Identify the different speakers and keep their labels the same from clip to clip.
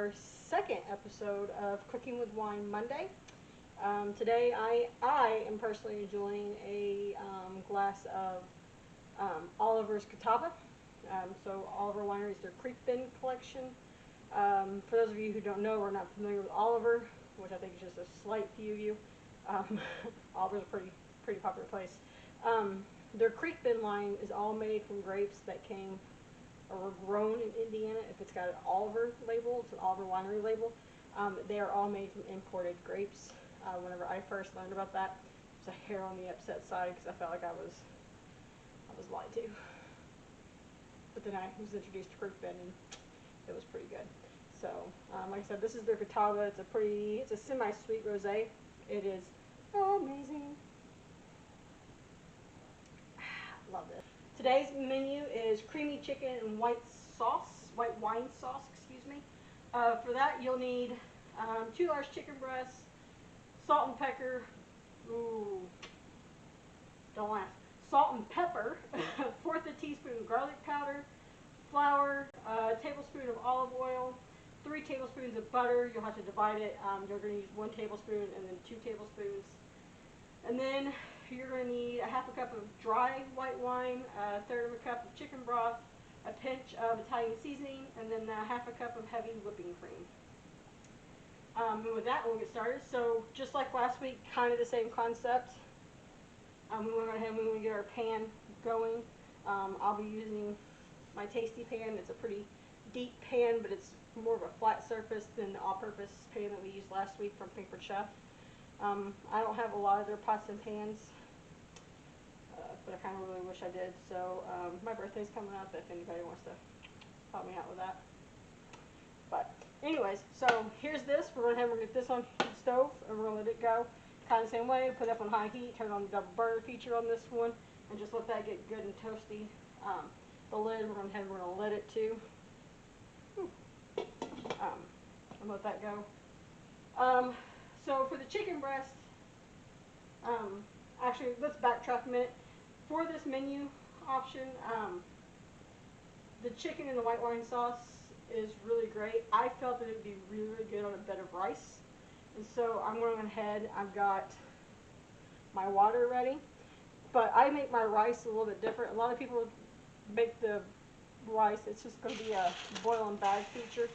Speaker 1: our second episode of Cooking with Wine Monday. Today I am personally enjoying a glass of Oliver's Catawba. So Oliver Wineries, their Creek Bend collection. For those of you who don't know or are not familiar with Oliver, which I think is just a slight few of you, um, Oliver's a pretty popular place. Their Creek Bend line is all made from grapes that came or were grown in Indiana. If it's got an Oliver label, it's an Oliver Winery label. They are all made from imported grapes. Whenever I first learned about that, it was a hair on the upset side because I felt like I was lied to. But then I was introduced to Creek Bend and it was pretty good. So, like I said, this is their Catawba. It's a semi-sweet rosé. It is amazing. Love this. Today's menu is creamy chicken and white wine sauce, excuse me. For that, you'll need 2 large chicken breasts, salt and pepper, ooh, don't laugh, salt and pepper, 1/4 teaspoon of garlic powder, flour, a tablespoon of olive oil, 3 tablespoons of butter. You'll have to divide it. You're going to use 1 tablespoon and then 2 tablespoons. And then you're going to need a 1/2 cup of dry white wine, 1/3 cup of chicken broth, a pinch of Italian seasoning, and then 1/2 cup of heavy whipping cream. And with that, we'll get started. So just like last week, kind of the same concept. We went ahead and we want to get our pan going. I'll be using my Tasty pan. It's a pretty deep pan, but it's more of a flat surface than the all-purpose pan that we used last week from Pampered Chef. I don't have a lot of their pots and pans, but I kind of really wish I did. So my birthday's coming up if anybody wants to help me out with that. But anyways, so here's this. We're going to get this on the stove and we're going to let it go. Kind of the same way, put it up on high heat, turn on the double burner feature on this one, and just let that get good and toasty. The lid, we're going to let it to. And let that go. So for the chicken breast, actually let's backtrack a minute. For this menu option, the chicken and the white wine sauce is really great. I felt that it would be really, really good on a bed of rice. And so I'm going ahead, I've got my water ready. But I make my rice a little bit different. A lot of people make the rice, it's just going to be a boil and bag feature.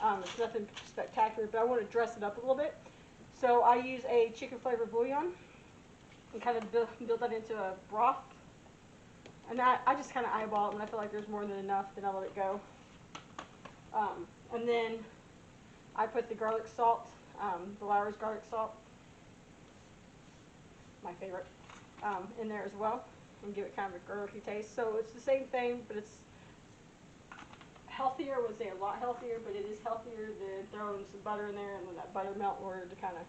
Speaker 1: It's nothing spectacular, but I want to dress it up a little bit. So I use a chicken flavored bouillon and kind of build that into a broth. And I just kind of eyeball it. When I feel like there's more than enough, then I let it go. And then I put the garlic salt, the Lawry's garlic salt, my favorite, in there as well, and give it kind of a garlicky taste. So it's the same thing, but it's healthier. I would say a lot healthier, but it is healthier than throwing some butter in there and let that butter melt in order to kind of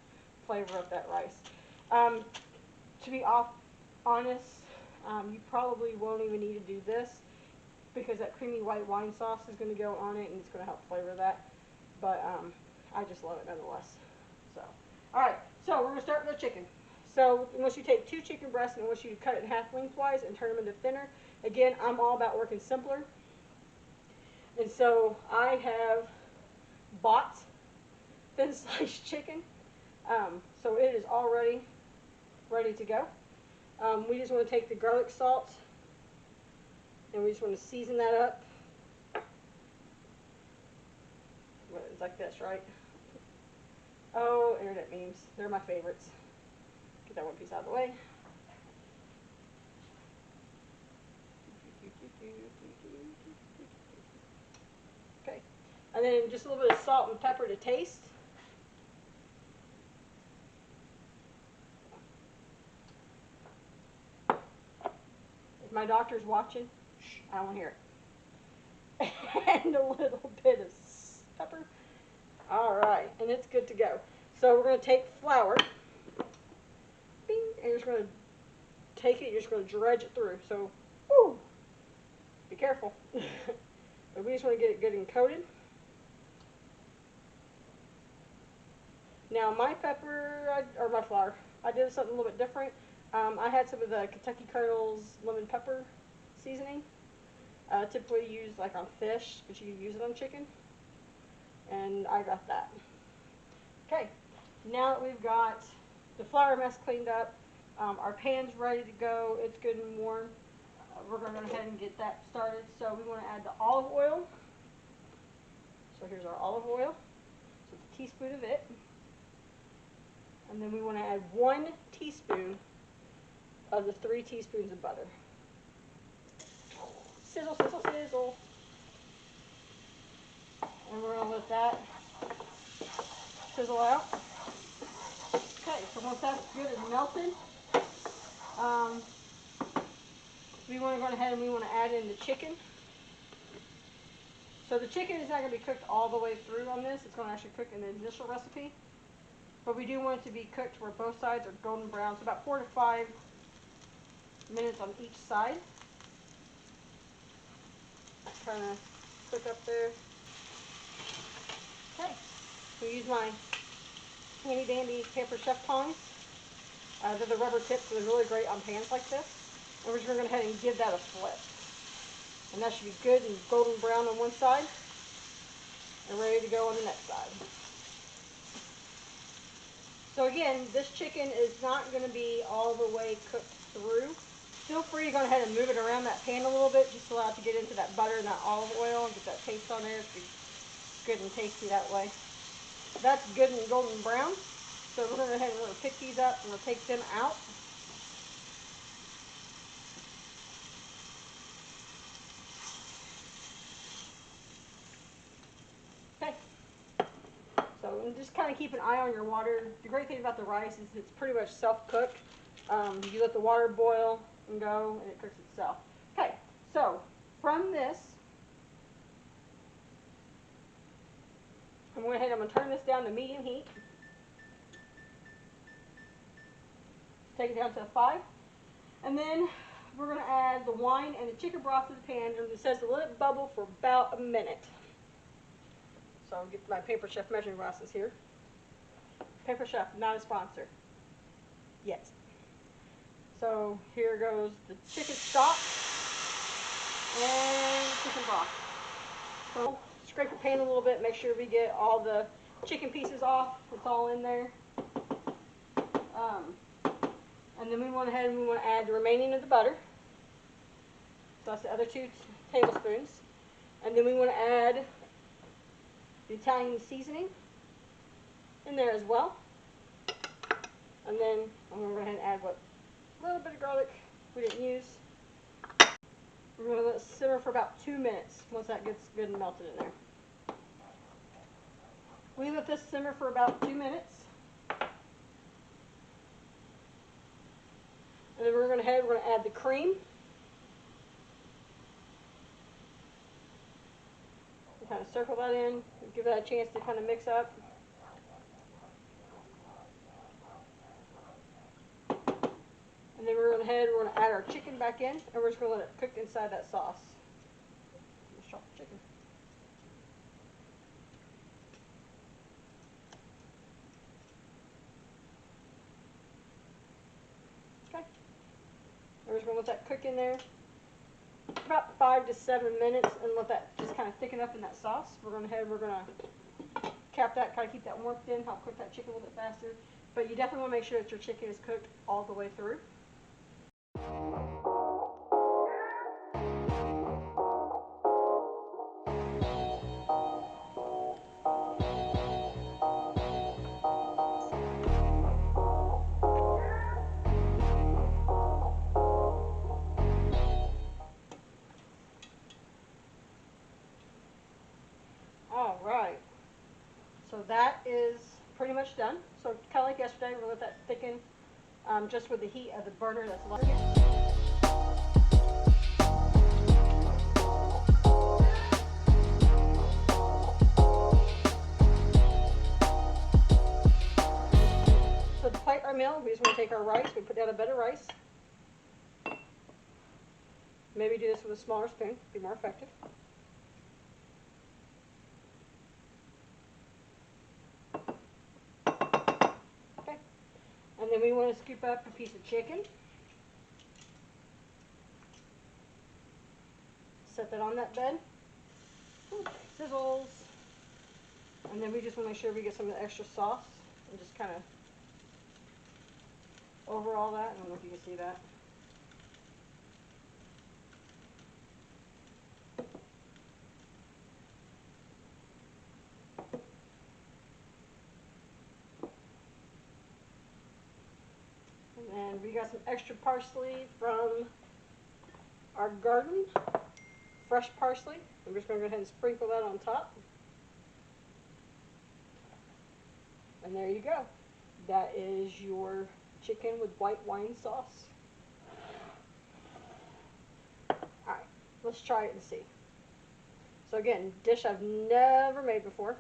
Speaker 1: flavor up that rice. To be honest, you probably won't even need to do this because that creamy white wine sauce is going to go on it and it's going to help flavor that. But I just love it nonetheless. So, all right. So we're going to start with the chicken. So once you take 2 chicken breasts and once you cut it in half lengthwise and turn them into thinner, again, I'm all about working simpler. And so I have bought thin sliced chicken. So it is already ready to go. We just want to take the garlic salt and we just want to season that up. It's like this, right? Oh, internet memes. They're my favorites. Get that one piece out of the way. Okay. And then just a little bit of salt and pepper to taste. If my doctor's watching, shh, I don't want to hear it. And a little bit of pepper. All right, and it's good to go. So we're going to take flour, bing, and you're just going to take it, you're just going to dredge it through. So, whoo, be careful. But we just want to get it good and coated. Now my pepper, or my flour, I did something a little bit different. I had some of the Kentucky Colonel's lemon pepper seasoning. Typically used like on fish, but you can use it on chicken. and I got that. Okay, now that we've got the flour mess cleaned up, our pan's ready to go, it's good and warm, we're going to go ahead and get that started. So we want to add the olive oil. So here's our olive oil, so it's a teaspoon of it. And then we want to add 1 teaspoon of the 3 teaspoons of butter. Sizzle, sizzle, sizzle. And we're going to let that sizzle out. Okay, so once that's good and melted, we want to go ahead and we want to add in the chicken. So the chicken is not going to be cooked all the way through on this. It's going to actually cook in the initial recipe. But we do want it to be cooked where both sides are golden brown. So about 4 to 5 minutes on each side. Kind of cook up there. Okay, so use my handy dandy Paper Chef tongs. They're the rubber tips, so they're really great on pans like this. And we're just going to go ahead and give that a flip. And that should be good and golden brown on one side and ready to go on the next side. So again, this chicken is not going to be all the way cooked through. Feel free to go ahead and move it around that pan a little bit, just to allow it to get into that butter and that olive oil and get that taste on there. It's good and tasty that way. That's good and golden brown. So we're going to go ahead and we're going to pick these up and we'll take them out. Okay. So and just kind of keep an eye on your water. The great thing about the rice is it's pretty much self-cooked. You let the water boil and go, and it cooks itself. Okay, so from this, I'm going to turn this down to medium heat. Take it down to a 5. And then we're going to add the wine and the chicken broth to the pan, and it says to let it bubble for about a minute. So I'll get my Paper Chef measuring glasses here. Paper Chef, not a sponsor. Yet. So here goes the chicken stock and chicken broth. So scrape your pan a little bit, make sure we get all the chicken pieces off. It's all in there. And then we went ahead and we want to add the remaining of the butter. So that's the other 2 tablespoons. And then we want to add the Italian seasoning in there as well. And then I'm going to go ahead and add a little bit of garlic we didn't use. We're going to let it simmer for about 2 minutes once that gets good and melted in there. We let this simmer for about 2 minutes. And then we're going to add the cream. And kind of circle that in, give that a chance to kind of mix up. And then we're going to add our chicken back in, and we're just going to let it cook inside that sauce. Let's chop the chicken. Okay. We're just going to let that cook in there about 5 to 7 minutes and let that just kind of thicken up in that sauce. We're going to cap that, kind of keep that warmth in, help cook that chicken a little bit faster. But you definitely want to make sure that your chicken is cooked all the way through. All right. So that is pretty much done. So kind of like yesterday, we'll let that thicken just with the heat of the burner that's left here. So to plate our meal, we just want to take our rice, we put down a bed of rice. Maybe do this with a smaller spoon, be more effective. Okay. And then we want to scoop up a piece of chicken. Set that on that bed. Ooh, sizzles. And then we just want to make sure we get some of the extra sauce and just kind of over all that. I don't know if you can see that. And we got some extra parsley from our garden, fresh parsley. I'm just going to go ahead and sprinkle that on top. And there you go. That is your chicken with white wine sauce. Alright, let's try it and see. So again, dish I've never made before.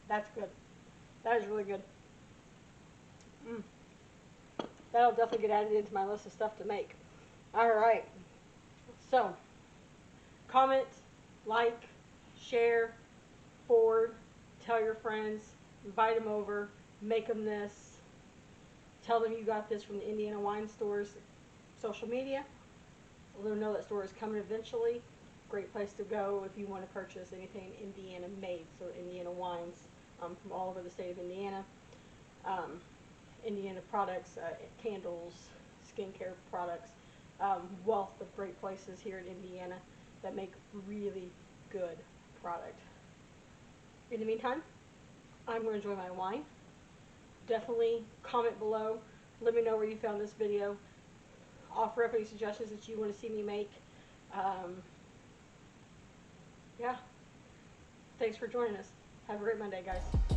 Speaker 1: That's good. That is really good. That'll definitely get added into my list of stuff to make. Alright. So, comment, like, share, forward, tell your friends, invite them over, make them this, tell them you got this from the Indiana Wine Store's social media. Let them know that store is coming eventually. Great place to go if you want to purchase anything Indiana made, so Indiana wines from all over the state of Indiana. Indiana products, candles, skincare products, wealth of great places here in Indiana that make really good product. In the meantime, I'm going to enjoy my wine. Definitely comment below. Let me know where you found this video. Offer up any suggestions that you want to see me make. Yeah. Thanks for joining us. Have a great Monday, guys.